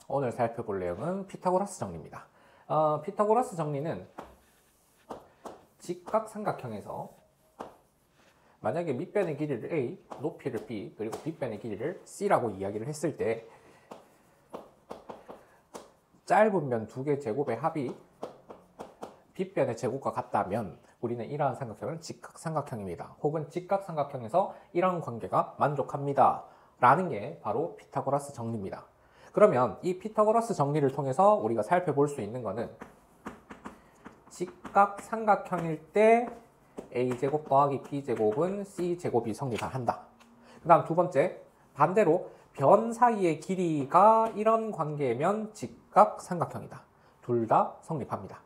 오늘 살펴볼 내용은 피타고라스 정리입니다. 피타고라스 정리는 직각삼각형에서 만약에 밑변의 길이를 A, 높이를 B, 그리고 뒷변의 길이를 C라고 이야기를 했을 때 짧은 면 두 개 제곱의 합이 빗변의 제곱과 같다면 우리는 이러한 삼각형은 직각삼각형입니다. 혹은 직각삼각형에서 이러한 관계가 만족합니다. 라는 게 바로 피타고라스 정리입니다. 그러면 이 피타고라스 정리를 통해서 우리가 살펴볼 수 있는 거는 직각삼각형일 때 a제곱 더하기 b제곱은 c제곱이 성립한다. 그 다음 두 번째, 반대로 변 사이의 길이가 이런 관계면 직각삼각형이다. 둘 다 성립합니다.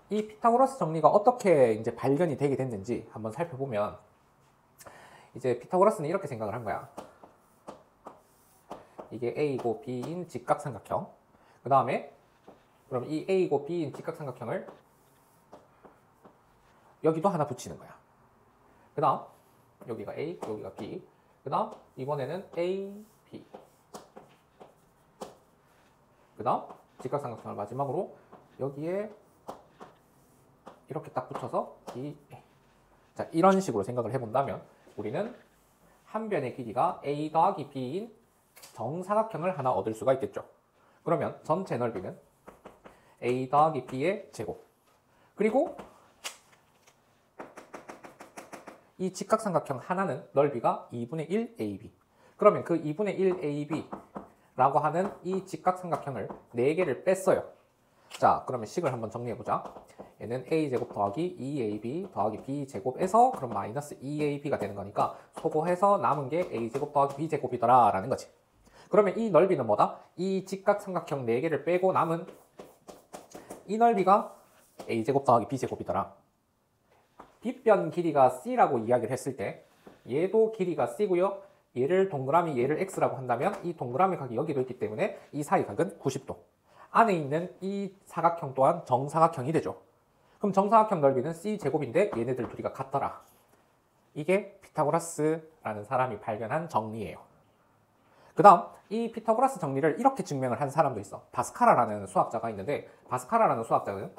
이 피타고라스 정리가 어떻게 이제 발견이 되게 됐는지 한번 살펴보면 이제 피타고라스는 이렇게 생각을 한 거야. 이게 A이고 B인 직각삼각형. 그 다음에 그럼 이 A이고 B인 직각삼각형을 여기도 하나 붙이는 거야. 그 다음 여기가 A, 여기가 B. 그 다음 이번에는 A, B. 그 다음 직각삼각형을 마지막으로 여기에 이렇게 딱 붙여서 B, A. 자, 이런 식으로 생각을 해본다면 우리는 한 변의 길이가 A 더하기 B인 정사각형을 하나 얻을 수가 있겠죠. 그러면 전체 넓이는 A 더하기 B의 제곱. 그리고 이 직각삼각형 하나는 넓이가 2분의 1 AB. 그러면 그 2분의 1 AB라고 하는 이 직각삼각형을 4개를 뺐어요. 자, 그러면 식을 한번 정리해보자. 얘는 A제곱 더하기 2AB 더하기 B제곱에서 그럼 마이너스 2AB가 되는 거니까 소거해서 남은 게 A제곱 더하기 B제곱이더라 라는 거지. 그러면 이 넓이는 뭐다? 이 직각삼각형 4개를 빼고 남은 이 넓이가 A제곱 더하기 B제곱이더라. 빗변 길이가 C라고 이야기를 했을 때 얘도 길이가 C고요. 얘를 동그라미 얘를 X라고 한다면 이 동그라미 각이 여기도 있기 때문에 이 사이 각은 90도. 안에 있는 이 사각형 또한 정사각형이 되죠. 그럼 정사각형 넓이는 C제곱인데 얘네들 둘이가 같더라. 이게 피타고라스라는 사람이 발견한 정리예요. 그 다음 이 피타고라스 정리를 이렇게 증명을 한 사람도 있어. 바스카라라는 수학자가 있는데 바스카라라는 수학자는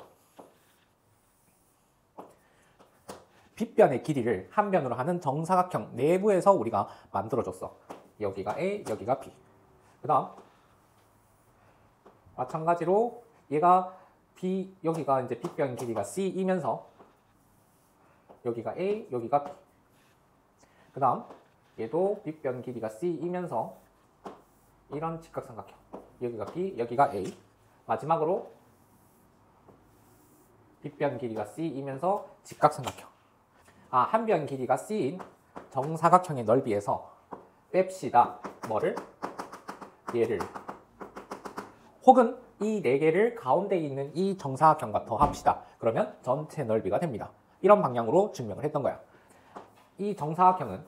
빗변의 길이를 한 변으로 하는 정사각형 내부에서 우리가 만들어줬어. 여기가 A, 여기가 B. 그 다음 마찬가지로 얘가 B, 여기가 이제 빗변 길이가 C이면서 여기가 A, 여기가 B. 그 다음 얘도 빗변 길이가 C이면서 이런 직각삼각형. 여기가 B, 여기가 A. 마지막으로 빗변 길이가 C이면서 직각삼각형. 한 변 길이가 C인 정사각형의 넓이에서 뺍시다. 뭐를? 얘를. 혹은 이 4개를 가운데 있는 이 정사각형과 더합시다. 그러면 전체 넓이가 됩니다. 이런 방향으로 증명을 했던 거야. 이 정사각형은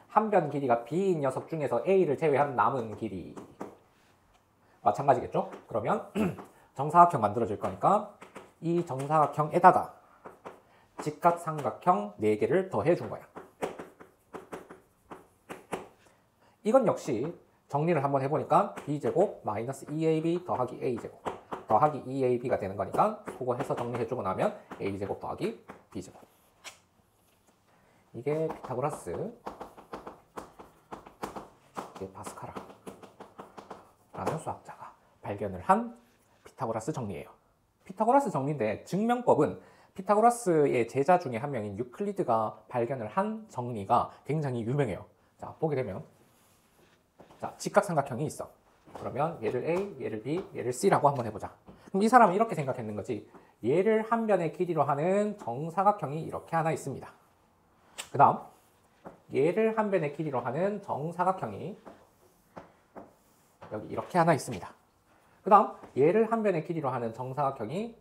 한 변 길이가 B인 녀석 중에서 A를 제외한 남은 길이. 마찬가지겠죠? 그러면 정사각형 만들어질 거니까 이 정사각형에다가 직각삼각형 4개를 더해준 거야. 이건 역시 정리를 한번 해보니까 B제곱 마이너스 2AB 더하기 A제곱 더하기 2AB가 되는 거니까 그거 해서 정리해주고 나면 A제곱 더하기 B제곱. 이게 피타고라스, 이게 바스카라라는 수학자가 발견을 한 피타고라스 정리예요. 피타고라스 정리인데 증명법은 피타고라스의 제자 중에 한 명인 유클리드가 발견을 한 정리가 굉장히 유명해요. 자, 보게 되면 자, 직각삼각형이 있어. 그러면 얘를 A, 얘를 B, 얘를 C라고 한번 해보자. 그럼 이 사람은 이렇게 생각했는 거지. 얘를 한 변의 길이로 하는 정사각형이 이렇게 하나 있습니다. 그 다음 얘를 한 변의 길이로 하는 정사각형이 여기 이렇게 하나 있습니다. 그 다음 얘를 한 변의 길이로 하는 정사각형이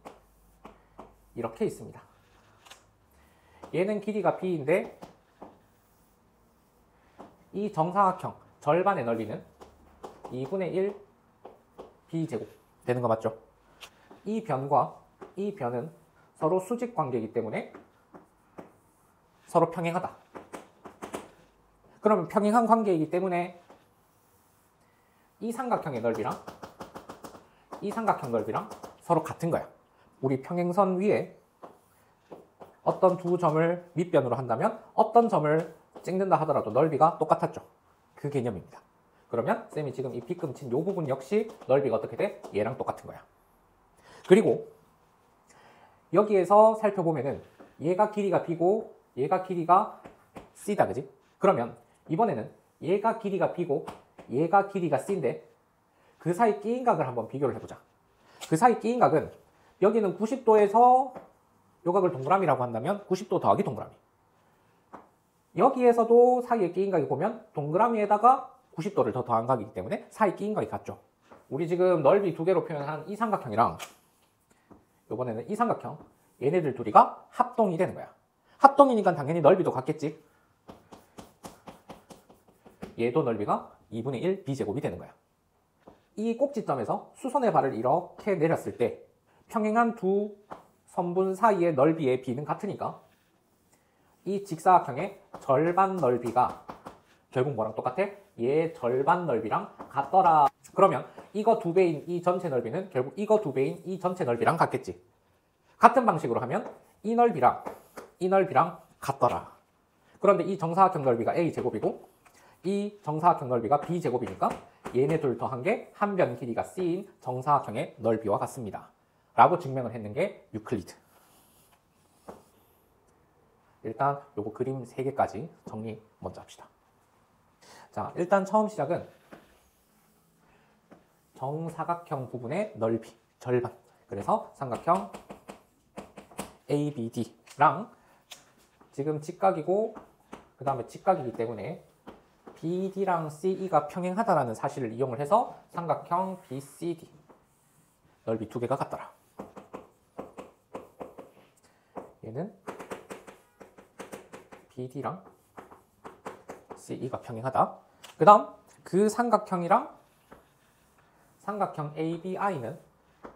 이렇게 있습니다. 얘는 길이가 B인데 이 정사각형 절반의 넓이는 2분의 1 B제곱 되는 거 맞죠? 이 변과 이 변은 서로 수직 관계이기 때문에 서로 평행하다. 그러면 평행한 관계이기 때문에 이 삼각형의 넓이랑 이 삼각형 넓이랑 서로 같은 거야. 우리 평행선 위에 어떤 두 점을 밑변으로 한다면 어떤 점을 찍는다 하더라도 넓이가 똑같았죠. 그 개념입니다. 그러면 쌤이 지금 이 B금 친 이 부분 역시 넓이가 어떻게 돼? 얘랑 똑같은 거야. 그리고 여기에서 살펴보면은 얘가 길이가 B고 얘가 길이가 C다, 그지? 그러면 이번에는 얘가 길이가 B고 얘가 길이가 C인데 그 사이 끼인각을 한번 비교를 해보자. 그 사이 끼인각은 여기는 90도에서 요각을 동그라미라고 한다면 90도 더하기 동그라미. 여기에서도 사이에 끼인각이 보면 동그라미에다가 90도를 더 더한 각이기 때문에 사이 끼인각이 같죠. 우리 지금 넓이 두 개로 표현한 이 삼각형이랑 이번에는 이 삼각형, 얘네들 둘이가 합동이 되는 거야. 합동이니까 당연히 넓이도 같겠지. 얘도 넓이가 2분의 1 b제곱이 되는 거야. 이 꼭지점에서 수선의 발을 이렇게 내렸을 때 평행한 두 선분 사이의 넓이의 b는 같으니까 이 직사각형의 절반 넓이가 결국 뭐랑 똑같아? 얘 절반 넓이랑 같더라. 그러면 이거 두 배인 이 전체 넓이는 결국 이거 두 배인 이 전체 넓이랑 같겠지. 같은 방식으로 하면 이 넓이랑 같더라. 그런데 이 정사각형 넓이가 a제곱이고 이 정사각형 넓이가 b제곱이니까 얘네 둘 더한 게 한 변 길이가 c인 정사각형의 넓이와 같습니다. 라고 증명을 했는 게 유클리드. 일단 요거 그림 3개까지 정리 먼저 합시다. 자, 일단 처음 시작은 정사각형 부분의 넓이, 절반. 그래서 삼각형 ABD랑 지금 직각이고 그 다음에 직각이기 때문에 BD랑 CE가 평행하다라는 사실을 이용을 해서 삼각형 BCD 넓이 두 개가 같더라. 얘는 BD랑 CE가 평행하다. 그 다음 그 삼각형이랑 삼각형 ABI는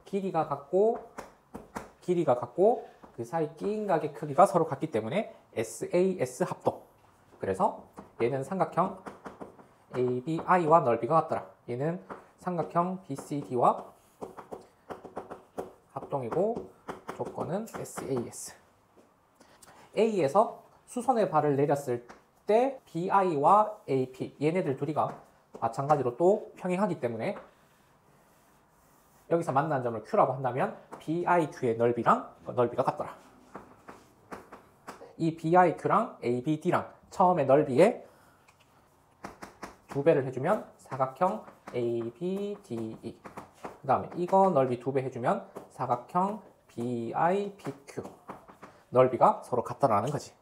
길이가 같고 그 사이 끼인각의 크기가 서로 같기 때문에 SAS 합동. 그래서 얘는 삼각형 ABI와 넓이가 같더라. 얘는 삼각형 BCD와 합동이고 조건은 SAS. A에서 수선의 발을 내렸을 때 BI와 AP 얘네들 둘이가 마찬가지로 또 평행하기 때문에 여기서 만나는 점을 Q라고 한다면 BIQ의 넓이가 같더라. 이 BIQ랑 ABD랑 처음에 넓이에 2배를 해주면 사각형 ABDE. 그 다음에 이거 넓이 2배 해주면 사각형 BIPQ. 넓이가 서로 같다라는 거지.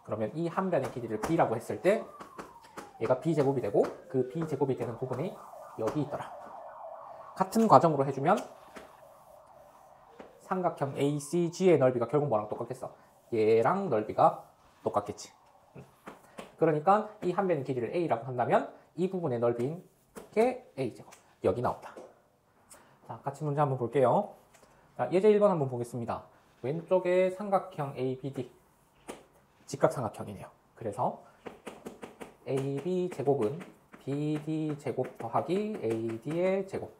그러면 이 한 변의 길이를 B라고 했을 때 얘가 B제곱이 되고 그 B제곱이 되는 부분이 여기 있더라. 같은 과정으로 해주면 삼각형 ACG의 넓이가 결국 뭐랑 똑같겠어? 얘랑 넓이가 똑같겠지. 그러니까 이 한 변의 길이를 A라고 한다면 이 부분의 넓이인 게 A제곱. 여기 나온다. 자, 같이 문제 한번 볼게요. 자, 예제 1번 한번 보겠습니다. 왼쪽에 삼각형 ABD 직각삼각형이네요. 그래서 AB제곱은 BD제곱 더하기 AD의 제곱.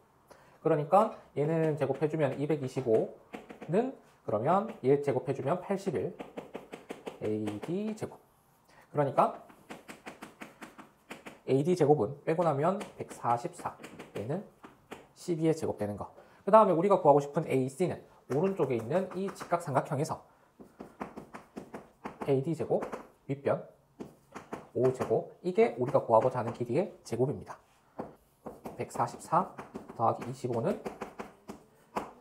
그러니까 얘는 제곱해주면 225는 그러면 얘 제곱해주면 81 AD제곱. 그러니까 AD제곱은 빼고 나면 144. 얘는 12의 제곱 되는 거. 그 다음에 우리가 구하고 싶은 AC는 오른쪽에 있는 이 직각삼각형에서 AD제곱 윗변 5제곱 이게 우리가 구하고자 하는 길이의 제곱입니다. 144 더하기 25는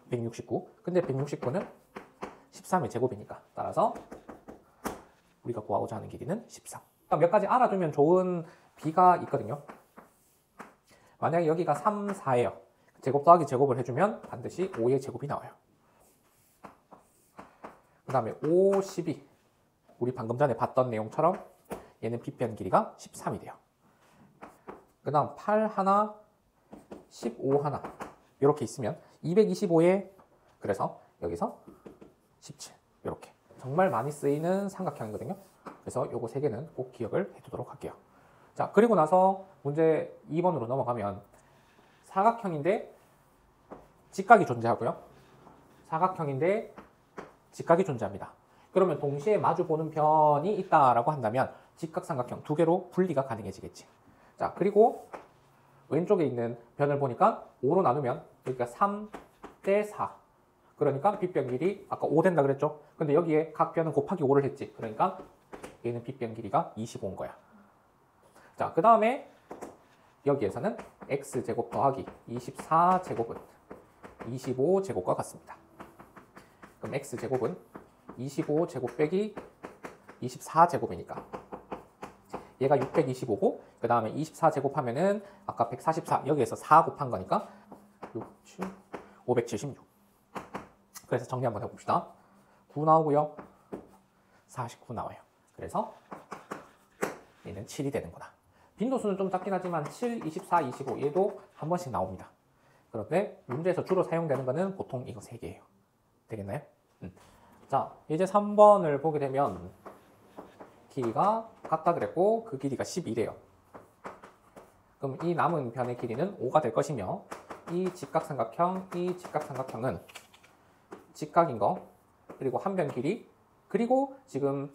169. 근데 169는 13의 제곱이니까 따라서 우리가 구하고자 하는 길이는 13. 몇 가지 알아두면 좋은 B가 있거든요. 만약에 여기가 3, 4예요. 제곱 더하기 제곱을 해주면 반드시 5의 제곱이 나와요. 그 다음에 5, 12. 우리 방금 전에 봤던 내용처럼 얘는 B변 길이가 13이 돼요. 그 다음 8 하나, 15 하나 이렇게 있으면 225에 그래서 여기서 17 이렇게 정말 많이 쓰이는 삼각형이거든요. 그래서 요거 3개는 꼭 기억을 해두도록 할게요. 자, 그리고 나서 문제 2번으로 넘어가면 사각형인데 직각이 존재하고요. 사각형인데 직각이 존재합니다. 그러면 동시에 마주보는 변이 있다라고 한다면 직각삼각형 두 개로 분리가 가능해지겠지. 자, 그리고 왼쪽에 있는 변을 보니까 5로 나누면 여기가 3대 4. 그러니까 빗변 길이 아까 5 된다 그랬죠? 근데 여기에 각 변은 곱하기 5를 했지. 그러니까 얘는 빗변 길이가 25인 거야. 자, 그 다음에 여기에서는 x제곱 더하기 24제곱은 25제곱과 같습니다. 그럼 x제곱은 25제곱 빼기 24제곱이니까 얘가 625고 그 다음에 24제곱 하면은 아까 144 여기에서 4 곱한 거니까 6, 7, 576. 그래서 정리 한번 해봅시다. 9 나오고요. 49 나와요. 그래서 얘는 7이 되는구나. 빈도수는 좀 작긴 하지만 7, 24, 25 얘도 한 번씩 나옵니다. 그런데 문제에서 주로 사용되는 거는 보통 이거 3개예요. 되겠나요? 자, 이제 3번을 보게 되면 길이가 같다 그랬고 그 길이가 12래요. 그럼 이 남은 변의 길이는 5가 될 것이며 이 직각삼각형은 직각인 거 그리고 한 변 길이 그리고 지금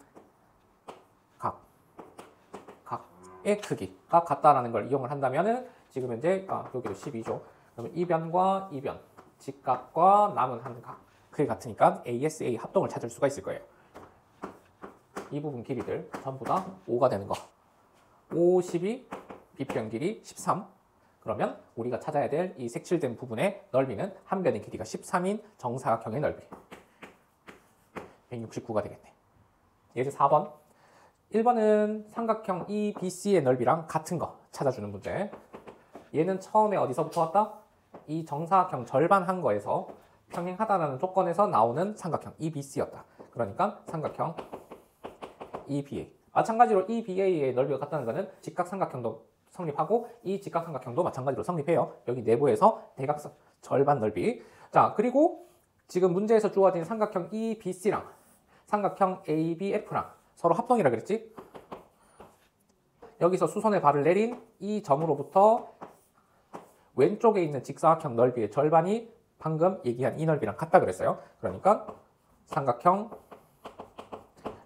각의 크기가 같다라는 걸 이용을 한다면은 지금 현재 여기도 12죠. 그러면 이 변과 이 변, 직각과 남은 한 각 그게 같으니까 ASA 합동을 찾을 수가 있을 거예요. 이 부분 길이들 전부 다 5가 되는 거. 5, 12, 빗변 길이 13. 그러면 우리가 찾아야 될 이 색칠된 부분의 넓이는 한 변의 길이가 13인 정사각형의 넓이. 169가 되겠네. 예제 4번. 1번은 삼각형 EBC의 넓이랑 같은 거 찾아주는 문제. 얘는 처음에 어디서부터 왔다? 이 정사각형 절반 한 거에서 평행하다라는 조건에서 나오는 삼각형 EBC였다. 그러니까 삼각형 EBA. 마찬가지로 EBA의 넓이가 같다는 것은 직각삼각형도 성립하고 이 직각삼각형도 마찬가지로 성립해요. 여기 내부에서 대각선 절반 넓이. 자, 그리고 지금 문제에서 주어진 삼각형 EBC랑 삼각형 ABF랑 서로 합동이라 그랬지? 여기서 수선의 발을 내린 이 점으로부터 왼쪽에 있는 직사각형 넓이의 절반이 방금 얘기한 이 넓이랑 같다 그랬어요. 그러니까 삼각형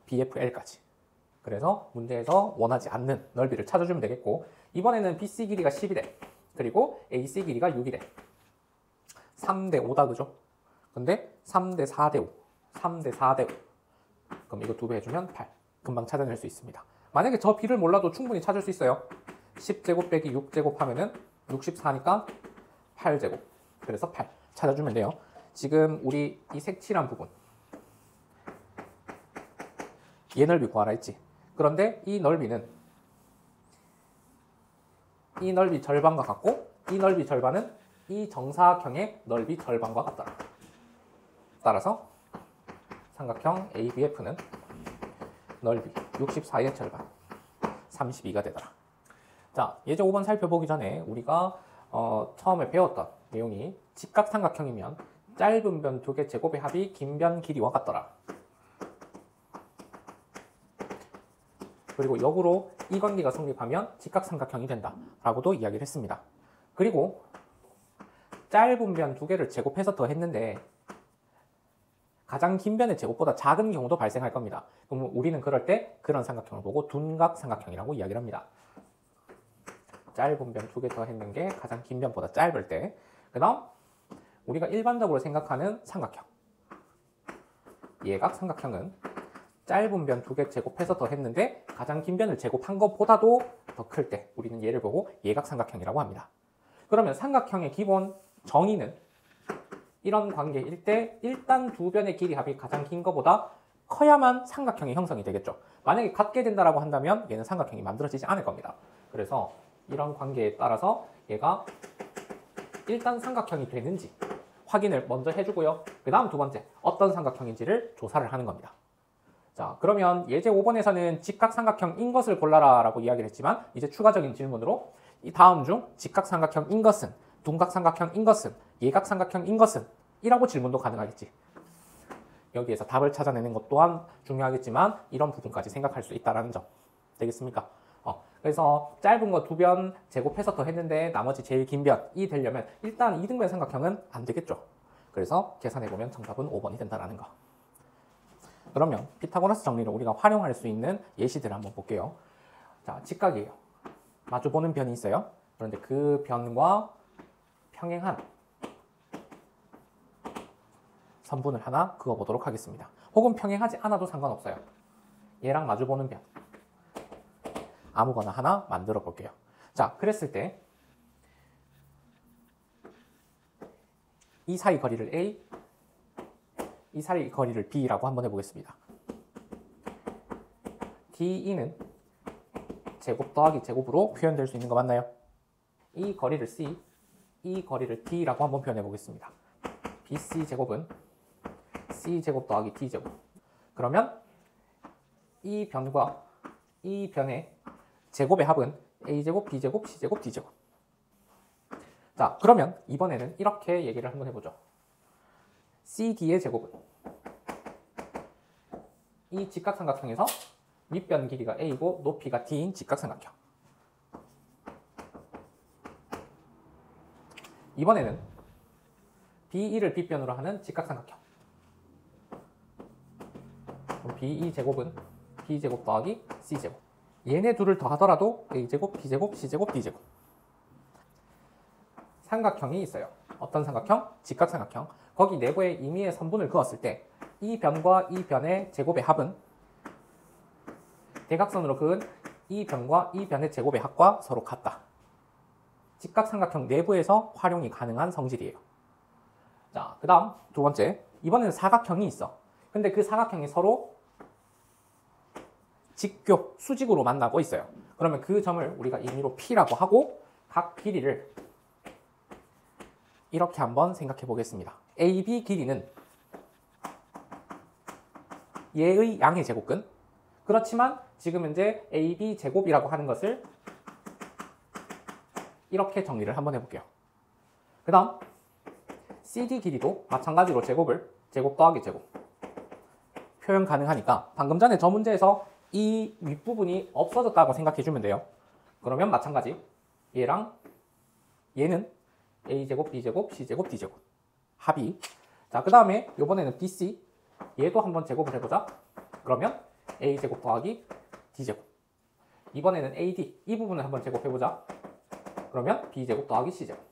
BFL까지. 그래서 문제에서 원하지 않는 넓이를 찾아주면 되겠고 이번에는 BC 길이가 10이래. 그리고 AC 길이가 6이래. 3대 5다 그죠? 근데 3대 4대 5. 3대 4대 5. 그럼 이거 2배 해주면 8. 금방 찾아낼 수 있습니다. 만약에 저 B를 몰라도 충분히 찾을 수 있어요. 10제곱 빼기 6제곱 하면은 64니까 8제곱. 그래서 8. 찾아주면 돼요. 지금 우리 이 색칠한 부분. 얘 넓이 구하라 했지. 그런데 이 넓이는 이 넓이 절반과 같고 이 넓이 절반은 이 정사각형의 넓이 절반과 같다. 따라서 삼각형 ABF는 넓이 64의 절반 32가 되더라. 자, 예제 5번 살펴보기 전에 우리가 처음에 배웠던 내용이 직각삼각형이면 짧은 변 2개 제곱의 합이 긴 변 길이와 같더라. 그리고 역으로 이 관계가 성립하면 직각삼각형이 된다 라고도 이야기를 했습니다. 그리고 짧은 변 2개를 제곱해서 더했는데 가장 긴 변의 제곱보다 작은 경우도 발생할 겁니다. 그럼 우리는 그럴 때 그런 삼각형을 보고 둔각삼각형이라고 이야기를 합니다. 짧은 변 2개 더했는 게 가장 긴 변보다 짧을 때. 그 다음 우리가 일반적으로 생각하는 삼각형 예각삼각형은 짧은 변 2개 제곱해서 더했는데 가장 긴 변을 제곱한 것보다도 더 클 때 우리는 얘를 보고 예각삼각형이라고 합니다. 그러면 삼각형의 기본 정의는 이런 관계일 때 일단 두 변의 길이 합이 가장 긴 것보다 커야만 삼각형이 형성이 되겠죠. 만약에 같게 된다고 한다면 얘는 삼각형이 만들어지지 않을 겁니다. 그래서 이런 관계에 따라서 얘가 일단 삼각형이 되는지 확인을 먼저 해주고요. 그 다음 두 번째 어떤 삼각형인지를 조사를 하는 겁니다. 자, 그러면 예제 5번에서는 직각삼각형인 것을 골라라 라고 이야기를 했지만 이제 추가적인 질문으로 이 다음 중 직각삼각형인 것은, 둔각삼각형인 것은, 예각삼각형인 것은 이라고 질문도 가능하겠지. 여기에서 답을 찾아내는 것 또한 중요하겠지만 이런 부분까지 생각할 수 있다는 점 되겠습니까? 그래서 짧은 거 두 변 제곱해서 더 했는데 나머지 제일 긴 변이 되려면 일단 이등변 삼각형은 안 되겠죠. 그래서 계산해보면 정답은 5번이 된다는 거. 그러면 피타고라스 정리를 우리가 활용할 수 있는 예시들을 한번 볼게요. 자, 직각이에요. 마주보는 변이 있어요. 그런데 그 변과 평행한 선분을 하나 그어보도록 하겠습니다. 혹은 평행하지 않아도 상관없어요. 얘랑 마주보는 변. 아무거나 하나 만들어 볼게요. 자, 그랬을 때 이 사이 거리를 A, 이 사이 거리를 B라고 한번 해보겠습니다. DE는 제곱 더하기 제곱으로 표현될 수 있는 거 맞나요? 이 거리를 C, 이 거리를 D라고 한번 표현해 보겠습니다. BC 제곱은 C 제곱 더하기 D 제곱. 그러면 이 변과 이 변의 제곱의 합은 A 제곱, B 제곱, C 제곱, D 제곱. 자, 그러면 이번에는 이렇게 얘기를 한번 해보죠. CD의 제곱은 이 직각삼각형에서 밑변 길이가 A이고 높이가 D인 직각삼각형. 이번에는 BE를 빗변으로 하는 직각삼각형. 그럼 BE 제곱은 B 제곱 더하기 C 제곱. 얘네 둘을 더하더라도 A 제곱, B 제곱, C 제곱, D 제곱. 삼각형이 있어요. 어떤 삼각형? 직각삼각형. 거기 내부에 임의의 선분을 그었을 때 이 변과 이 변의 제곱의 합은 대각선으로 그은 이 변과 이 변의 제곱의 합과 서로 같다. 직각삼각형 내부에서 활용이 가능한 성질이에요. 자, 그 다음 두 번째. 이번에는 사각형이 있어. 근데 그 사각형이 서로 직교, 수직으로 만나고 있어요. 그러면 그 점을 우리가 임의로 P라고 하고 각 길이를 이렇게 한번 생각해 보겠습니다. AB 길이는 얘의 양의 제곱근. 그렇지만 지금 현재 AB 제곱이라고 하는 것을 이렇게 정리를 한번 해볼게요. 그 다음 CD 길이도 마찬가지로 제곱을 제곱 더하기 제곱 표현 가능하니까 방금 전에 저 문제에서 이 윗부분이 없어졌다고 생각해 주면 돼요. 그러면 마찬가지 얘랑 얘는 A제곱, B제곱, C제곱, D제곱 합이. 자, 그 다음에 이번에는 BC 얘도 한번 제곱을 해보자. 그러면 A제곱 더하기 D제곱. 이번에는 AD 이 부분을 한번 제곱해보자. 그러면 B제곱 더하기 C제곱.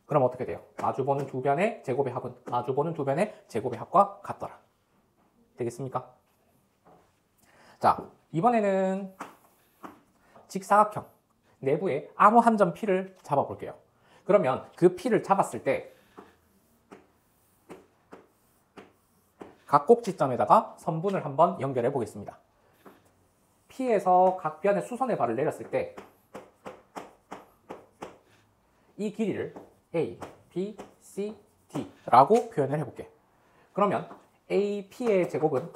그럼 어떻게 돼요? 마주보는 두 변의 제곱의 합은 마주보는 두 변의 제곱의 합과 같더라. 되겠습니까? 자, 이번에는 직사각형 내부에 아무 한 점 P를 잡아볼게요. 그러면 그 P를 잡았을 때 각 꼭지점에다가 선분을 한번 연결해 보겠습니다. P에서 각 변의 수선의 발을 내렸을 때 이 길이를 A, B, C, D라고 표현을 해볼게. 그러면 AP의 제곱은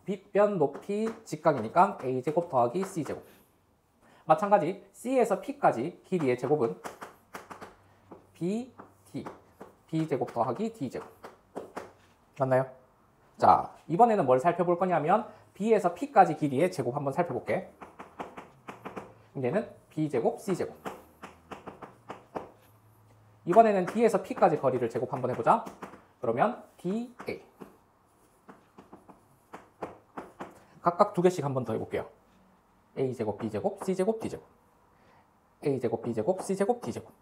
빗변 높이 직각이니까 A제곱 더하기 C제곱. 마찬가지 C에서 P까지 길이의 제곱은 B, D, B제곱 더하기 D제곱. 맞나요? 자, 이번에는 뭘 살펴볼 거냐면 B에서 P까지 길이의 제곱 한번 살펴볼게. 얘는 B제곱, C제곱. 이번에는 D에서 P까지 거리를 제곱 한번 해보자. 그러면 DA. 각각 두 개씩 한번 더 해볼게요. A제곱, B제곱, C제곱, D제곱. A제곱, B제곱, C제곱, D제곱.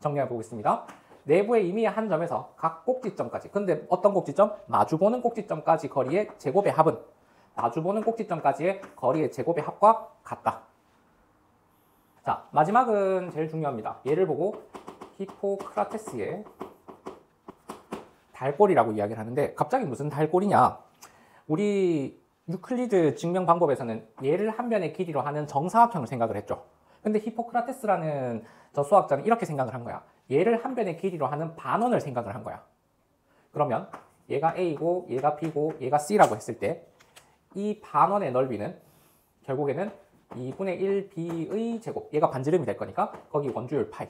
정리해 보겠습니다. 내부에 이미 한 점에서 각 꼭지점까지. 근데 어떤 꼭지점? 마주보는 꼭지점까지 거리의 제곱의 합은 마주보는 꼭지점까지의 거리의 제곱의 합과 같다. 자, 마지막은 제일 중요합니다. 얘를 보고 히포크라테스의 달골이라고 이야기를 하는데 갑자기 무슨 달골이냐? 우리 유클리드 증명 방법에서는 얘를 한 변의 길이로 하는 정사각형을 생각을 했죠. 근데 히포크라테스라는 저 수학자는 이렇게 생각을 한 거야. 얘를 한 변의 길이로 하는 반원을 생각을 한 거야. 그러면 얘가 A고 얘가 B고 얘가 C라고 했을 때 이 반원의 넓이는 결국에는 2분의 1 B의 제곱. 얘가 반지름이 될 거니까 거기 원주율 파이.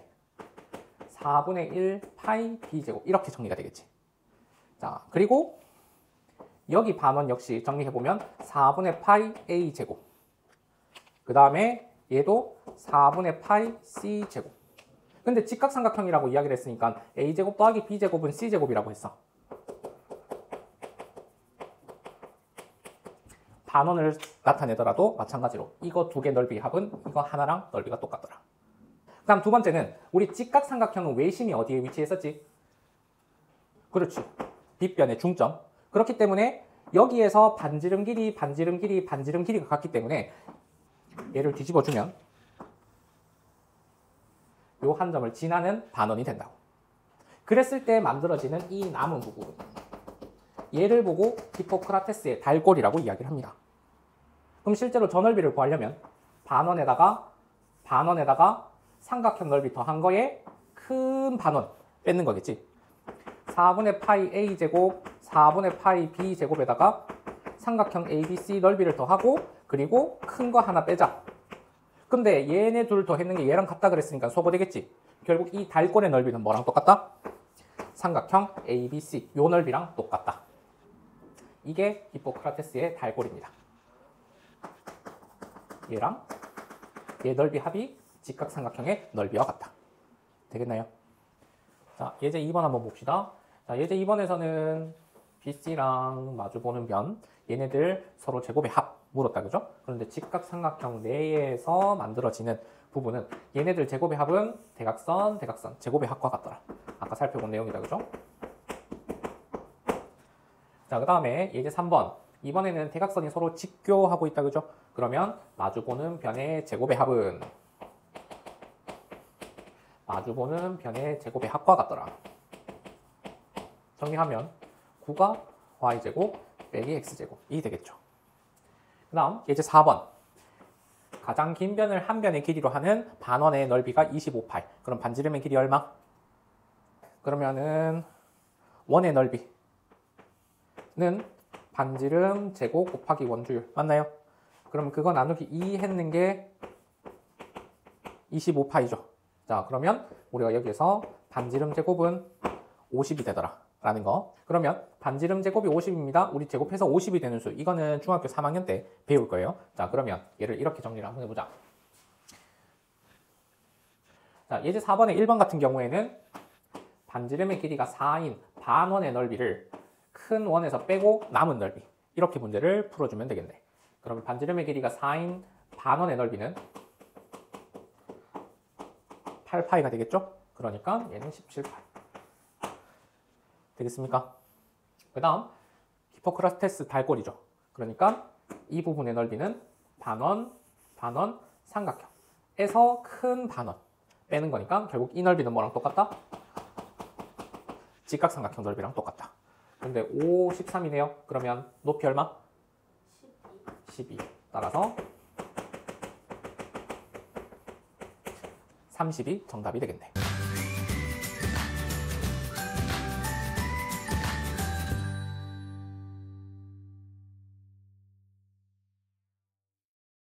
4분의 1 파이 B제곱. 이렇게 정리가 되겠지. 자, 그리고 여기 반원 역시 정리해보면 4분의 파이 A제곱. 그 다음에 얘도 4분의 파이 C제곱. 근데 직각삼각형이라고 이야기를 했으니까 A제곱 더하기 B제곱은 C제곱이라고 했어. 반원을 나타내더라도 마찬가지로 이거 두 개 넓이 합은 이거 하나랑 넓이가 똑같더라. 그 다음 두 번째는 우리 직각삼각형은 외심이 어디에 위치했었지? 그렇지. 빗변의 중점. 그렇기 때문에 여기에서 반지름 길이, 반지름 길이, 반지름 길이가 같기 때문에 얘를 뒤집어주면 요 한 점을 지나는 반원이 된다고. 그랬을 때 만들어지는 이 남은 부분, 얘를 보고 히포크라테스의 달골이라고 이야기를 합니다. 그럼 실제로 저 넓이를 구하려면 반원에다가 삼각형 넓이 더한 거에 큰 반원 뺏는 거겠지. 4분의 파이 A제곱, 4분의 파이 B제곱에다가 삼각형 ABC 넓이를 더하고 그리고 큰 거 하나 빼자. 근데 얘네 둘 더했는 게 얘랑 같다 그랬으니까 소거되겠지. 결국 이 달골의 넓이는 뭐랑 똑같다? 삼각형 ABC 요 넓이랑 똑같다. 이게 히포크라테스의 달골입니다. 얘랑 얘 넓이 합이 직각삼각형의 넓이와 같다. 되겠나요? 자, 예제 2번 한번 봅시다. 자, 예제 2번에서는 BC랑 마주보는 변, 얘네들 서로 제곱의 합 물었다, 그죠? 그런데 직각삼각형 내에서 만들어지는 부분은 얘네들 제곱의 합은 대각선, 제곱의 합과 같더라. 아까 살펴본 내용이다, 그죠? 자, 그 다음에 예제 3번. 이번에는 대각선이 서로 직교하고 있다, 그죠? 그러면 마주보는 변의 제곱의 합은 마주보는 변의 제곱의 합과 같더라. 정리하면 9가 y제곱 빼기 x제곱이 되겠죠. 그 다음 예제 4번. 가장 긴 변을 한 변의 길이로 하는 반원의 넓이가 25파이. 그럼 반지름의 길이 얼마? 그러면은 원의 넓이는 반지름 제곱 곱하기 원주율 맞나요? 그럼 그거 나누기 2 했는 게 25파이죠. 자, 그러면 우리가 여기에서 반지름 제곱은 50이 되더라 라는 거. 그러면 반지름 제곱이 50입니다. 우리 제곱해서 50이 되는 수. 이거는 중학교 3학년 때 배울 거예요. 자, 그러면 얘를 이렇게 정리를 한번 해보자. 자, 예제 4번의 1번 같은 경우에는 반지름의 길이가 4인 반원의 넓이를 큰 원에서 빼고 남은 넓이. 이렇게 문제를 풀어주면 되겠네. 그러면 반지름의 길이가 4인 반원의 넓이는 8파이가 되겠죠? 그러니까 얘는 17파이. 되겠습니까? 그 다음 히포크라테스 달골이죠. 그러니까 이 부분의 넓이는 반원, 삼각형에서 큰 반원 빼는 거니까 결국 이 넓이는 뭐랑 똑같다? 직각삼각형 넓이랑 똑같다. 근데 5, 13이네요. 그러면 높이 얼마? 12. 따라서 30이 정답이 되겠네.